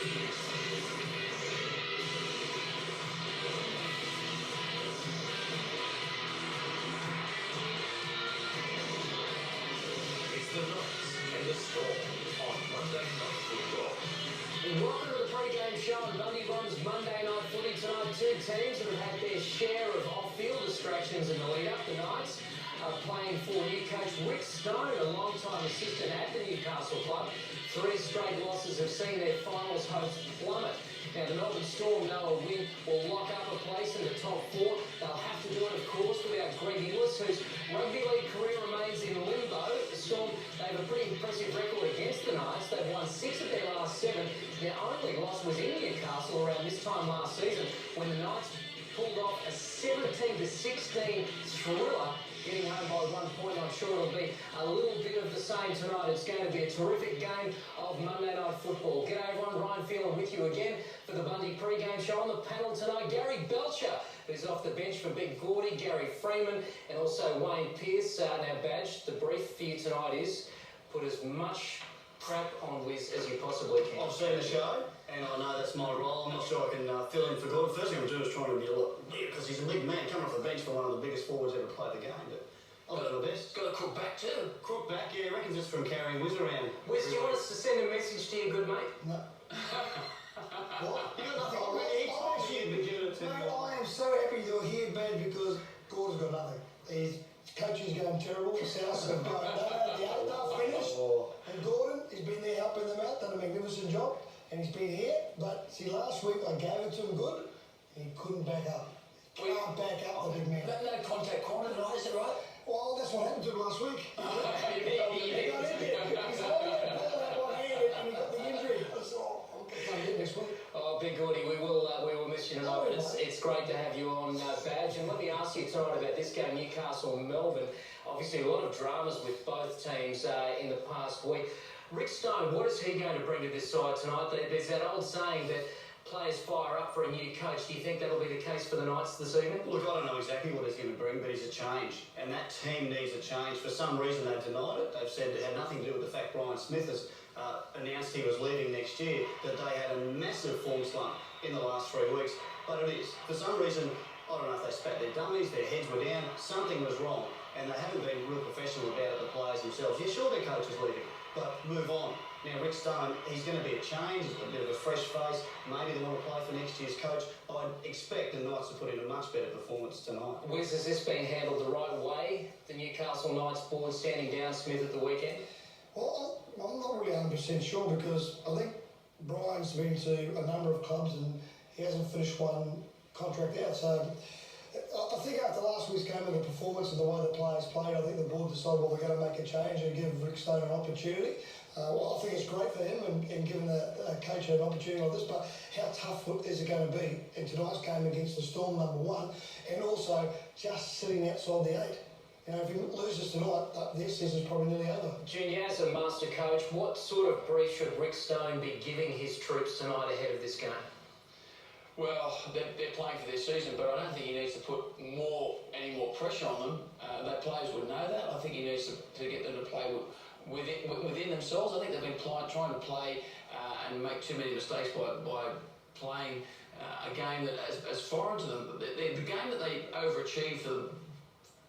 The Knights and the Storm on Monday Night Football. Welcome to the pre-game show on Bundy Bonds Monday Night Footy tonight. Two teams that have had their share of off-field distractions in the lead-up. The Knights are playing for new coach Rick Stone, a long-time assistant at the Newcastle club. 3 straight losses have seen their finals hopes plummet. Now, the Melbourne Storm know a win will lock up a place in the top 4. They'll have to do it, of course, without Greg Inglis, whose rugby league career remains in limbo. The Storm, they have a pretty impressive record against the Knights. They've won 6 of their last 7. Their only loss was in Newcastle around this time last season, when the Knights pulled off a 17-16 thriller, getting home by 1 point. I'm sure it'll be a little bit of the same tonight. It's going to be a terrific game of Monday Night Football. G'day everyone, Ryan Phelan with you again for the Bundy pre-game show. On the panel tonight, Gary Belcher, who's off the bench for Big Gordy, Gary Freeman, and also Wayne Pearce. Now, Badge, the brief for you tonight is put as much crap on Wiz as you possibly can. I've seen the show, and I know that's my role. I'm not sure I can fill in for Gordon. First thing I'm doing is trying to be a lot weird, because he's a big man coming off the bench for one of the biggest forwards ever played the game. But I'll do my best. Got a crook back too. Crook back, yeah, I reckon just from carrying Wiz around. Wiz, do you want us to send a message to your good mate? No. What? You got nothing on me. He told you you'd be giving it to me. I am so happy you're here, Bad, because Gordon's got nothing. His coaching's going terrible. The Souths have gone down. The other finished. And Gordon has been there helping them out, done a magnificent job, and he's been here. But see, last week I gave it to him good, and he couldn't back up. Can't back up the big man. No contact corner tonight, is that right? Well, that's what happened to him last week. He got injured. He's holding the ball out one-handed, and he got the injury. So I'm going to get next week. Oh, Big Gordy, we will miss you tonight, but it's great to have you on, Badge. And let me ask you tonight about this game, Newcastle-Melbourne. Obviously, a lot of dramas with both teams in the past week. Rick Stone, what is he going to bring to this side tonight? There's that old saying that players fire up for a new coach. Do you think that'll be the case for the Knights this evening? Look, I don't know exactly what he's going to bring, but he's a change. And that team needs a change. For some reason, they've denied it. They've said it had nothing to do with the fact Brian Smith has announced he was leaving next year, that they had a massive form slump in the last 3 weeks. But it is. For some reason, I don't know if they spat their dummies, their heads were down, something was wrong. And they haven't been real professional about it, the players themselves. Yeah, sure, their coach is leaving, but move on. Now, Rick Stone, he's going to be a change, a bit of a fresh face. Maybe they want to play for next year's coach. I'd expect the Knights to put in a much better performance tonight. Wiz, has this been handled the right way? The Newcastle Knights board standing down Smith at the weekend? Well, I'm not really 100% sure, because I think Brian's been to a number of clubs and he hasn't finished one contract out. So I think after last week's game and the performance and the way the players played, I think the board decided, well, they're going to make a change and give Rick Stone an opportunity. Well, I think it's great for him and giving a coach an opportunity like this, but how tough is it going to be in tonight's game against the Storm, number 1, and also just sitting outside the 8? You know, if he loses tonight, their season's probably nearly over. Junior, as a master coach, what sort of brief should Rick Stone be giving his troops tonight ahead of this game? Well, they're playing for their season, but I don't think he needs to put any more pressure on them. The players would know that. I think he needs to get them to play within themselves. I think they've been trying to play and make too many mistakes by playing a game that is foreign to them. The game that they overachieved for the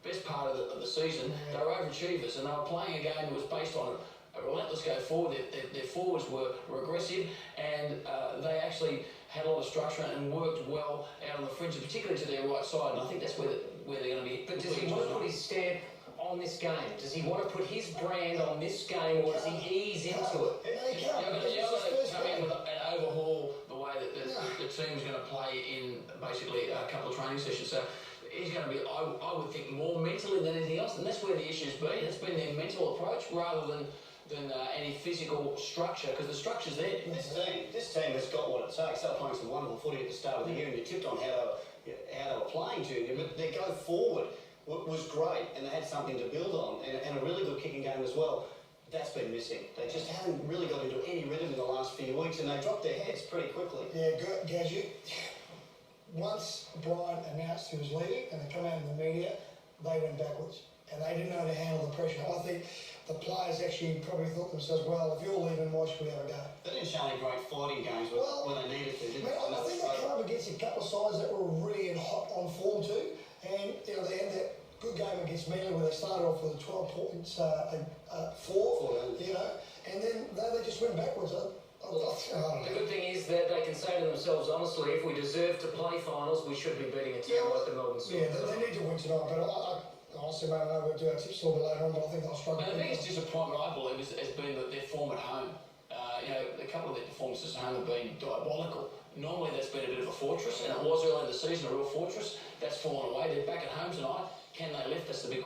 best part of the season, they were overachievers, and they were playing a game that was based on a relentless go forward. Their forwards were aggressive, and they actually had a lot of structure and worked well out on the fringe, particularly to their right side. And I think that's where they're going to be. But does he want to put his stamp on this game? Does he want to put his brand on this game, or does he ease into it? You're going to come in with and overhaul the way that the team's going to play in basically a couple of training sessions. So he's going to be, I would think, more mentally than anything else, and that's where the issue's been. It's been their mental approach rather than any physical structure, because the structure's there. This team has got what it takes. They were playing some wonderful footy at the start of the year, and you tipped on how they were playing to you, but their go forward was great, and they had something to build on, and a really good kicking game as well. That's been missing. They just haven't really got into any rhythm in the last few weeks, and they dropped their heads pretty quickly. Yeah, Gaz, once Brian announced he was leaving and they come out in the media, they went backwards. And they didn't know how to handle the pressure. I think the players actually probably thought to themselves, well, if you're leaving, why should we have a go? They didn't show any great fighting games when they needed to, did they? I think they came up against a couple of sides that were really on form too, and they had that good game against Manly where they started off with a 12 points, and then they just went backwards. The good thing is that they can say to themselves, honestly, if we deserve to play finals, we should be beating a team like the Melbourne Storm. Yeah, they need to win tonight, but honestly, mate, I know we'll do our tips a little bit later on, but I think they'll struggle. The biggest disappointment, I believe, has been that their form at home. A couple of their performances at home have been diabolical. Normally that's been a bit of a fortress, and it was early in the season, a real fortress. That's fallen away. They're back at home tonight. Can they lift? That's the big